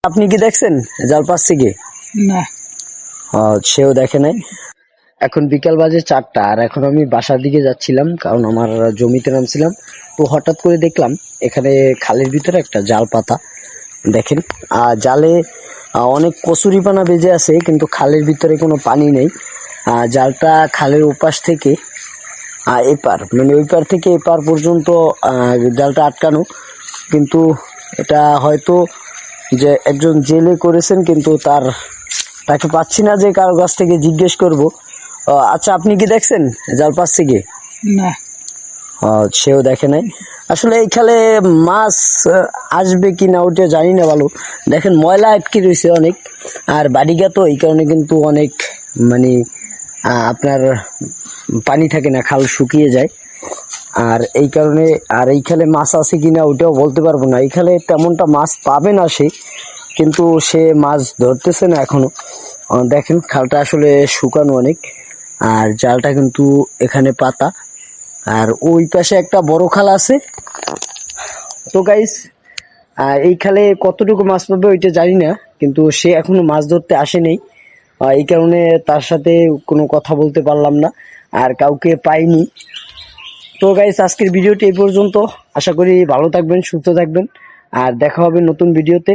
আপনি কি দেখছেন জাল পাচ্ছি কি না। সেও দেখে নাই। এখন বিকাল বাজে 4টা, আর এখন আমি বাসার দিকে যাচ্ছিলাম কারণ আমার জমিতে নামছিলাম। তো হঠাৎ করে দেখলাম এখানে খালের ভিতরে একটা জাল পাতা। দেখেন জালে অনেক কচুরিপানা বেজে আছে, কিন্তু খালের ভিতরে কোনো পানি নেই। জালটা খালের ওপাশ থেকে এপার, মানে ওই পার থেকে এপার পর্যন্ত জালটা আটকানো। কিন্তু এটা হয়তো যে একজন জেলে করেছেন, কিন্তু তাকে পাচ্ছি না, যে কারো কাছ থেকে জিজ্ঞেস করব। আচ্ছা, আপনি কি দেখছেন জাল পাচ্ছি কি? না। সেও দেখে নাই। আসলে এই খালে মাছ আসবে কি না ওটা জানি না ভালো। দেখেন ময়লা আটকে রয়েছে অনেক, আর বাড়িঘাট তো এই কারণে কিন্তু অনেক, মানে আপনার পানি থাকে না, খাল শুকিয়ে যায়। আর এই কারণে, আর এই খালে মাছ আছে কিনা ওটাও বলতে পারবো না। এই খালে তেমনটা মাছ পাবে না সে, কিন্তু সে মাছ ধরতেছে না এখনো। দেখেন খালটা আসলে শুকানো অনেক, আর জালটা কিন্তু এখানে পাতা। আর ওই পাশে একটা বড় খাল আছে। তো গাইস, এই খালে কতটুকু মাছ পাবে ওইটা জানি না, কিন্তু সে এখনো মাছ ধরতে আসেনি। এই কারণে তার সাথে কোনো কথা বলতে পারলাম না, আর কাউকে পাইনি। তো গাইস, আজকের ভিডিওটি এই পর্যন্ত। আশা করি ভালো থাকবেন, সুস্থ থাকবেন, আর দেখা হবে নতুন ভিডিওতে।